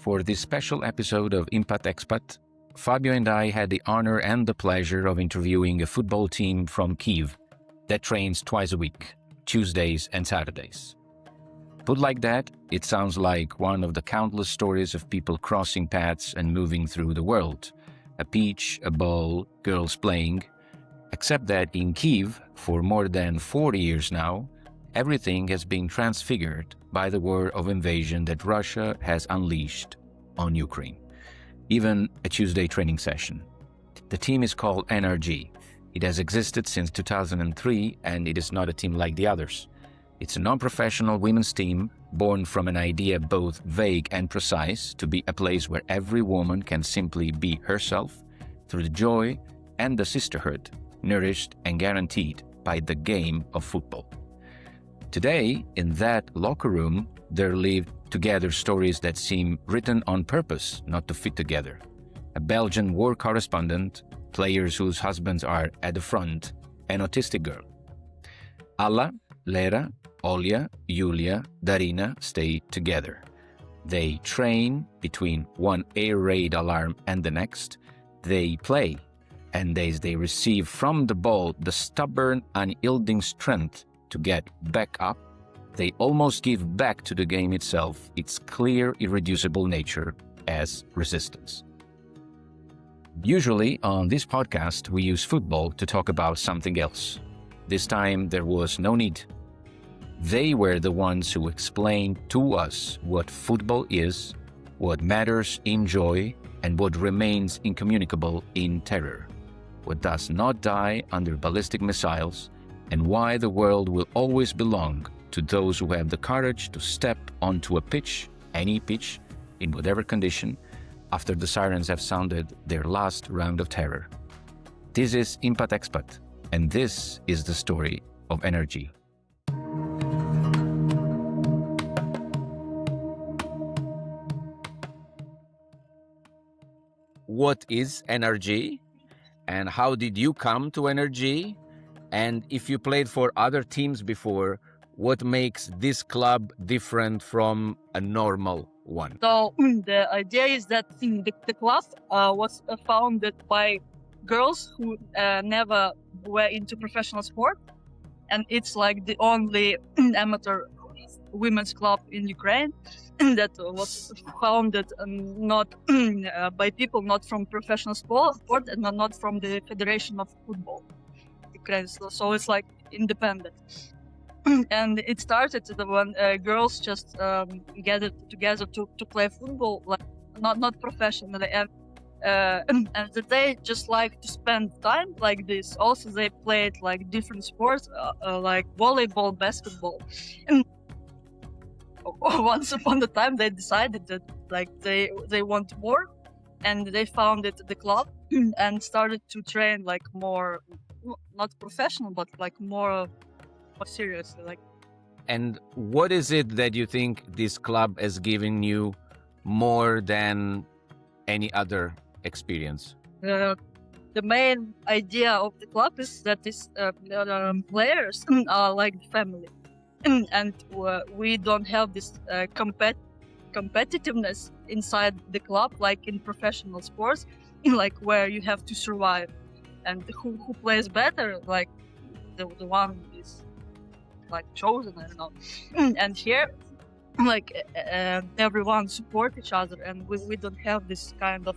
For this special episode of Inpat-Expat, Fabio and I had the honor and the pleasure of interviewing a football team from Kyiv that trains twice a week, Tuesdays and Saturdays. Put like that, it sounds like one of the countless stories of people crossing paths and moving through the world. A pitch, a ball, girls playing. Except that in Kyiv, for more than 40 years now, everything has been transfigured by the war of invasion that Russia has unleashed on Ukraine. Even a Tuesday training session. The team is called NRG. It has existed since 2003 and it is not a team like the others. It's a non-professional women's team born from an idea both vague and precise to be a place where every woman can simply be herself through the joy and the sisterhood, nourished and guaranteed by the game of football. Today, in that locker room, there live together stories that seem written on purpose not to fit together. A Belgian war correspondent, players whose husbands are at the front, an autistic girl. Alla, Lera, Olya, Yulia, Darina stay together. They train between one air raid alarm and the next. They play, and as they receive from the ball the stubborn, unyielding strength to get back up, they almost give back to the game itself its clear, irreducible nature as resistance. Usually on this podcast, we use football to talk about something else. This time there was no need. They were the ones who explained to us what football is, what matters in joy, and what remains incommunicable in terror, what does not die under ballistic missiles, and why the world will always belong to those who have the courage to step onto a pitch, any pitch, in whatever condition, after the sirens have sounded their last round of terror. This is Inpat-Expat, and this is the story of NRG. What is NRG? And how did you come to NRG? And if you played for other teams before, what makes this club different from a normal one? So the idea is that the club was founded by girls who never were into professional sport. And it's like the only amateur women's club in Ukraine that was founded not by people not from professional sport and not from the Federation of Football Ukraine. So it's like independent. And it started when girls just gathered together to play football, like not professionally, and they just like to spend time like this. Also, they played like different sports, like volleyball, basketball. And once upon a time, they decided that like they want more, and they founded the club and started to train like more, not professional, but like more seriously. Like. And what is it that you think this club has given you more than any other experience? The main idea of the club is that these players are like family, and we don't have this competitiveness inside the club like in professional sports, like where you have to survive, and who plays better, like the one is like chosen, I don't know. And here, like everyone support each other, and we don't have this kind of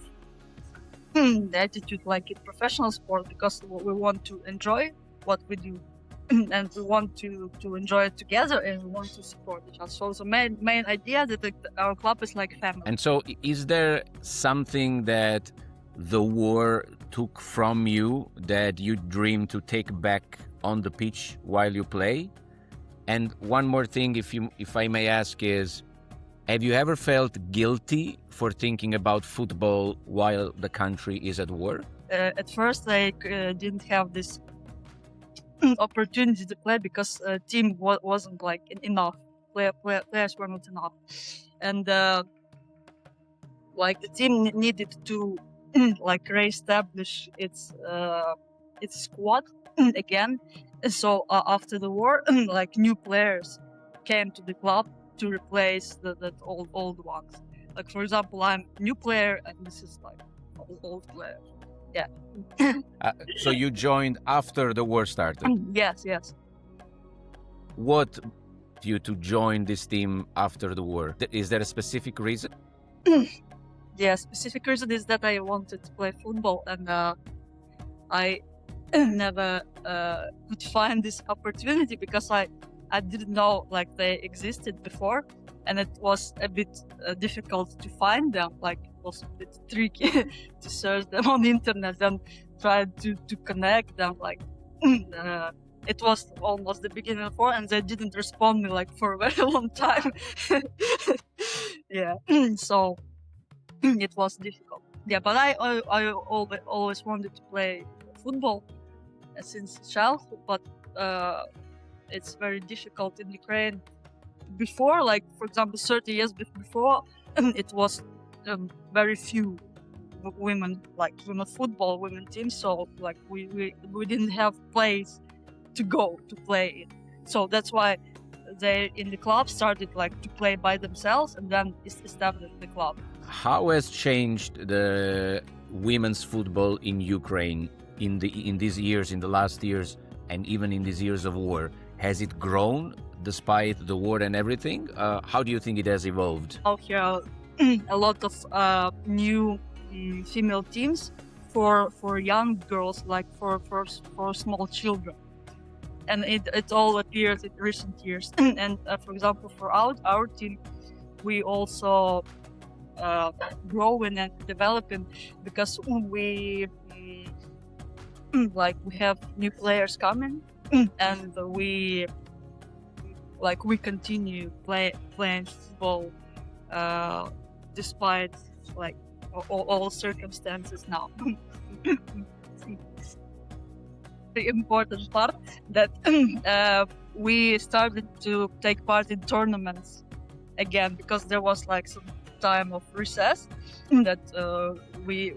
attitude like in professional sport, because we want to enjoy what we do, and we want to enjoy it together, and we want to support each other. So the main idea that our club is like family. And so is there something that the war took from you that you dream to take back on the pitch while you play? And one more thing, if I may ask, is have you ever felt guilty for thinking about football while the country is at war? At first, I didn't have this opportunity to play because team wasn't like enough. Players were not enough, and like the team needed to like reestablish its squad again. So after the war, like new players came to the club to replace the old ones. Like, for example, I'm new player and this is like old player. Yeah. So you joined after the war started. Yes. What you to join this team after the war? Is there a specific reason? Yeah, specific reason is that I wanted to play football and I never could find this opportunity because I didn't know like they existed before, and it was a bit difficult to find them. Like, it was a bit tricky to search them on the internet and try to connect them. Like, it was almost the beginning of war, and they didn't respond me like for a very long time. Yeah, so it was difficult. Yeah, but I always wanted to play football since childhood, but it's very difficult in Ukraine. Before, like, for example, 30 years before, it was very few women, like women football, women teams. So like we didn't have place to go to play in. So that's why they in the club started like to play by themselves and then established the club. How has changed the women's football in Ukraine in these years, in the last years, and even in these years of war? Has it grown despite the war and everything? How do you think it has evolved? Now here are a lot of new female teams for young girls, like for small children, and it all appears in recent years. And for example, for our team, we also growing and developing because we have new players coming, and we continue playing football despite like all circumstances now. The important part that we started to take part in tournaments again because there was like some time of recess that we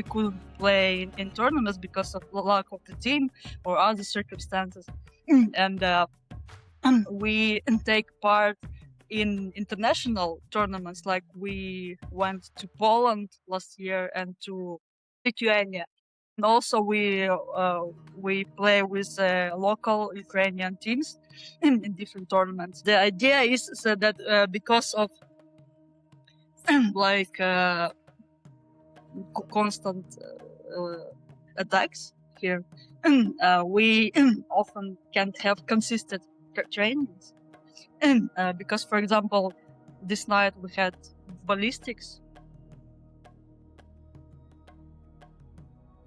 couldn't play in tournaments because of the lack of the team or other circumstances, and we take part in international tournaments. Like, we went to Poland last year and to Lithuania, and also we play with local Ukrainian teams in different tournaments. The idea is that because of like constant attacks here, we often can't have consistent trainings. Because, for example, this night we had ballistics.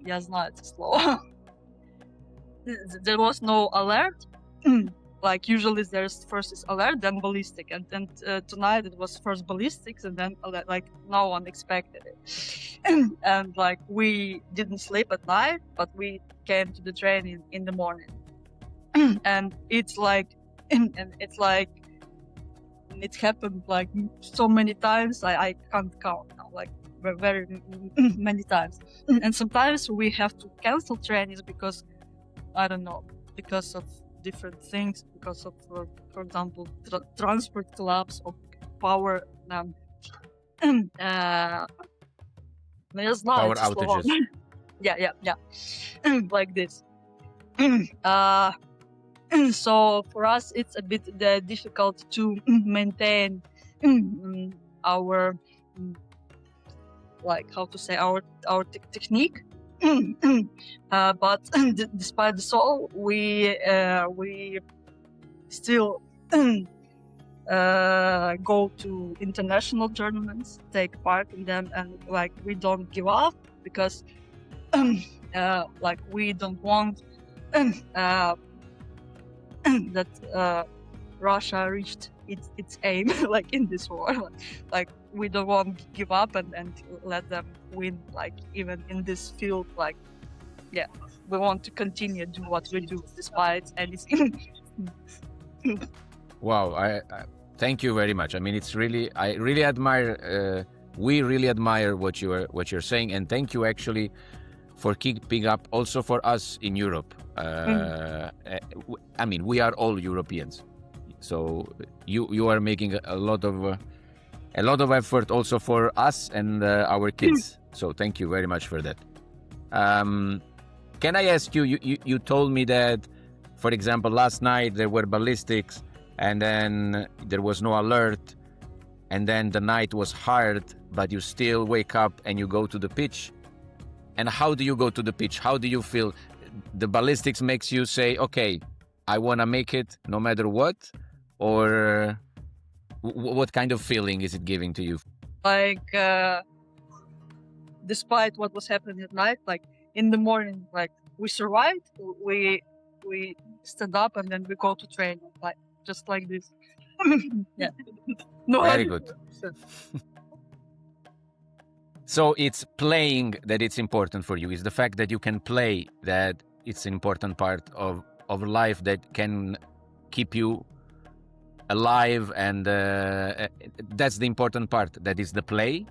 Я знаю это слово. There was no alert. Like, usually there's first is alert, then ballistic, and tonight it was first ballistics and then alert. Like, no one expected it. And like, we didn't sleep at night, but we came to the training in the morning. And it's like it happened like so many times I can't count now, like very many times. And sometimes we have to cancel trainings because, I don't know, because of different things, because of for example transport collapse or power Power outages. Yeah. Like this. So for us it's a bit difficult to maintain our like, how to say, our technique. But despite this all, we still go to international tournaments, take part in them, and like, we don't give up because like, we don't want that Russia reached its aim like in this war. Like, we don't want to give up and let them win, like, even in this field. Like, yeah, we want to continue do what we do despite anything. Wow, I thank you very much. I mean, it's really, I really admire. We really admire what you're saying, and thank you actually for keeping up also for us in Europe. I mean, we are all Europeans, so you are making a lot of a lot of effort also for us and our kids. So thank you very much for that. Can I ask you, you told me that, for example, last night there were ballistics and then there was no alert and then the night was hard, but you still wake up and you go to the pitch. And how do you go to the pitch? How do you feel? The ballistics makes you say, okay, I want to make it no matter what? Or what kind of feeling is it giving to you? Like, despite what was happening at night, like in the morning, like we survived, we stand up and then we go to train, like just like this. Yeah. No, Very good. So it's playing that it's important for you. It's the fact that you can play that it's an important part of life that can keep you alive, and that's the important part. That is the play.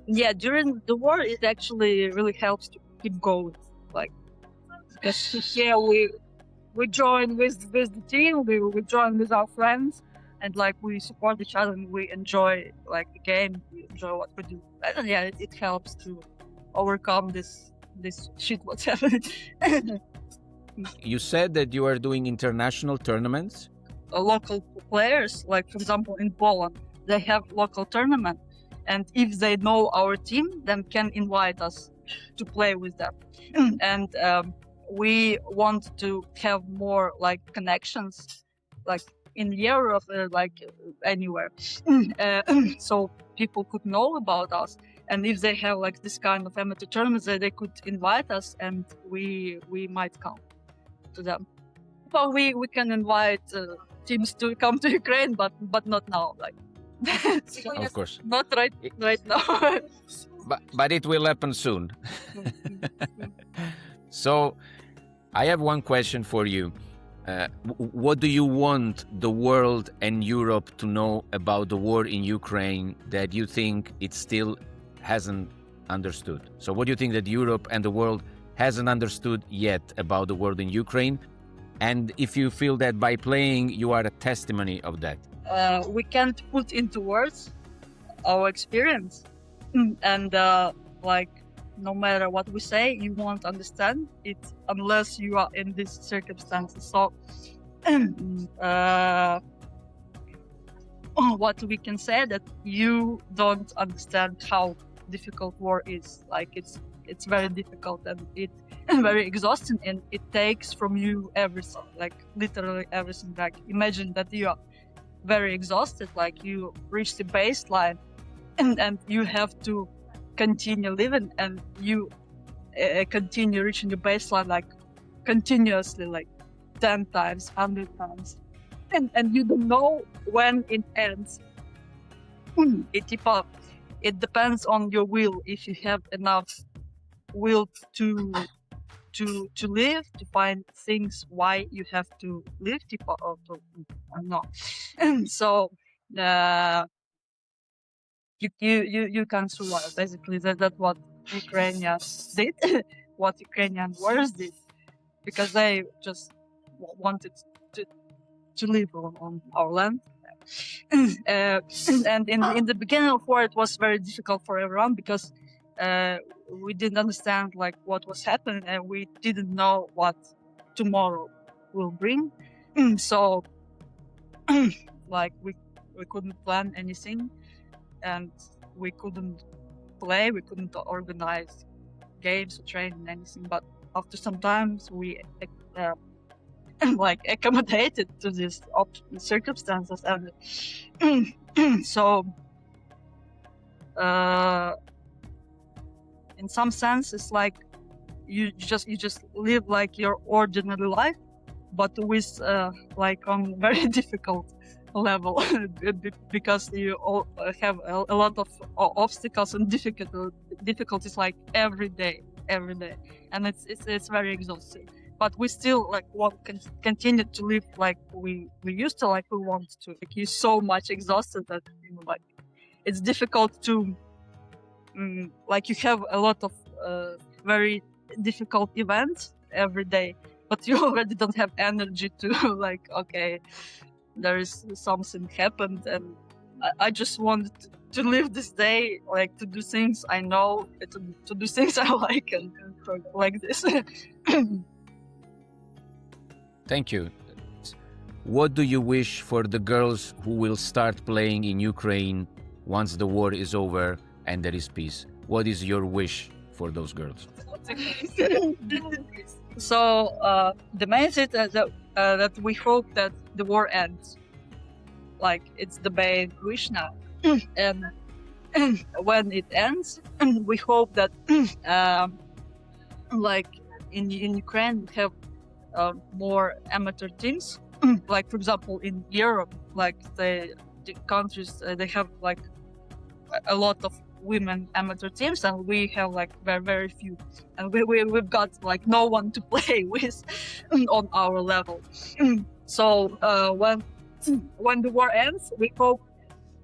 Yeah, during the war, it actually really helps to keep going. Like, because here we join with the team, we join with our friends, and like we support each other and we enjoy like the game, we enjoy what we do. And yeah, it helps to overcome this shit what's happening. You said that you are doing international tournaments. Local players, like for example in Poland, they have local tournament, and if they know our team, then can invite us to play with them. And we want to have more like connections, like in Europe, like anywhere, so people could know about us. And if they have like this kind of amateur tournaments, they could invite us, and we might come to them. But we can invite teams to come to Ukraine, but not now. Like, Of course, not right now. but it will happen soon. So, I have one question for you. What do you want the world and Europe to know about the war in Ukraine that you think it still hasn't understood? So what do you think that Europe and the world hasn't understood yet about the war in Ukraine? And if you feel that by playing, you are a testimony of that. We can't put into words our experience. And like, no matter what we say, you won't understand it unless you are in these circumstances. So what we can say that you don't understand how difficult war is. Like, it's very difficult, and it very exhausting, and it takes from you everything, like literally everything. Like, imagine that you are very exhausted, like you reach the baseline, and you have to continue living, and you continue reaching the baseline like continuously, like 10 times, 100 times, and you don't know when it ends. It depends on your will. If you have enough will to live, to find things why you have to live, or not. So you can survive. Basically, that's what Ukrainians did, what Ukrainian warriors did, because they just wanted to live on our land. And in the beginning of war, it was very difficult for everyone, because we didn't understand like what was happening, and we didn't know what tomorrow will bring. So like we couldn't plan anything, and we couldn't play, we couldn't organize games or training, anything. But after some times, we like accommodated to these circumstances, and so in some sense, it's like you just live like your ordinary life, but with like on very difficult level, because you all have a lot of obstacles and difficulties like every day, and it's very exhausting. But we still like continue to live like we used to, like we want to. Like, you're so much exhausted that like it's difficult to like you have a lot of very difficult events every day, but you already don't have energy to like, okay, there is something happened, and I just wanted to live this day, like to do things I know, to do things I like, and like this. Thank you. What do you wish for the girls who will start playing in Ukraine once the war is over and there is peace? What is your wish for those girls? So the main thing is that we hope that the war ends. Like, it's the main wish now. And when it ends, we hope that like in Ukraine we have more amateur teams. Like, for example, in Europe, like the countries, they have like a lot of women amateur teams, and we have like very, very few, and we've got like no one to play with on our level. So when the war ends, we hope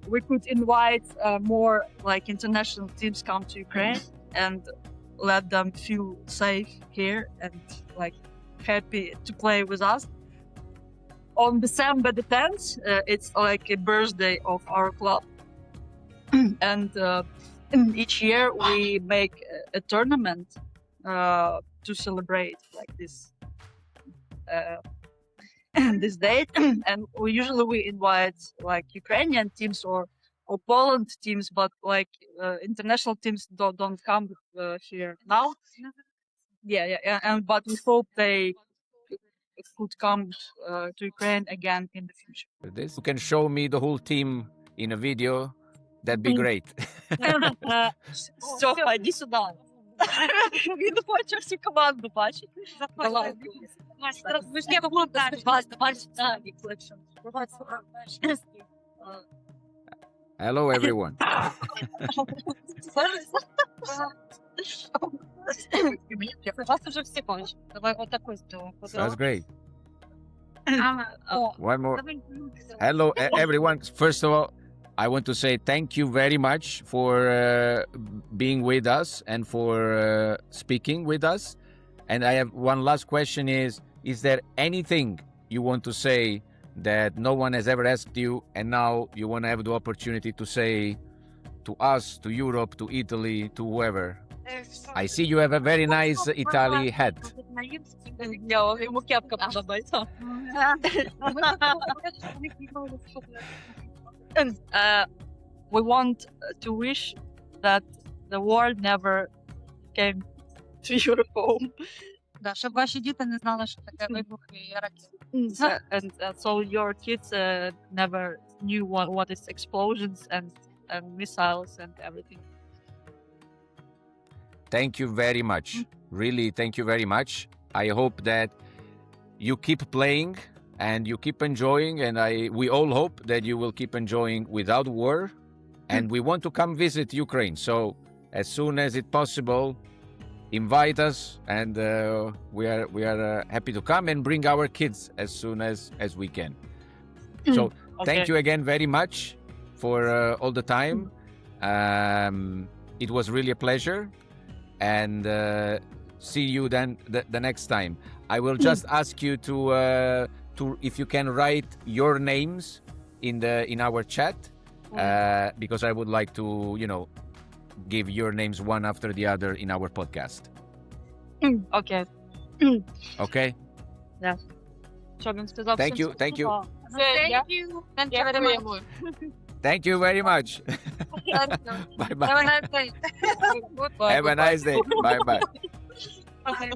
we could invite more like international teams come to Ukraine and let them feel safe here and like happy to play with us. On December the 10th, it's like a birthday of our club. And each year we make a tournament to celebrate like this this date. And we invite like Ukrainian teams or Poland teams, but like international teams don't come here now. Yeah. But we hope they could come to Ukraine again in the future. You can show me the whole team in a video. That'd be great. Стьопа, іди сюди. Він хоче всю команду бачити. Ви ж не могли бачити. Hello, everyone. Вас уже всі бачать. Давай отаку зробимо. That's great. One more. Hello, everyone. First of all, I want to say thank you very much for being with us and for speaking with us. And I have one last question is there anything you want to say that no one has ever asked you and now you want to have the opportunity to say to us, to Europe, to Italy, to whoever? I see you have a very nice Italian hat. Йому кепка подобається. We want to wish that the war never came to your home. Да, щоб ваші діти не знали, що таке вибухи і ракети. And so your kids never knew what is explosions and missiles and everything. Thank you very much. Really, thank you very much. I hope that you keep playing and you keep enjoying, and we all hope that you will keep enjoying without war. And we want to come visit Ukraine. So as soon as it's possible, invite us, and we are happy to come and bring our kids as soon as we can. So thank you again very much for all the time. It was really a pleasure, and see you then the next time. I will just ask you to if you can write your names in our chat, because I would like to give your names one after the other in our podcast. Okay. Okay? Yeah. Що він сказав? Thank you. Thank you. Thank you very much. Thank you very much. Bye bye. Have a nice day. Have a nice day. Bye bye. Okay.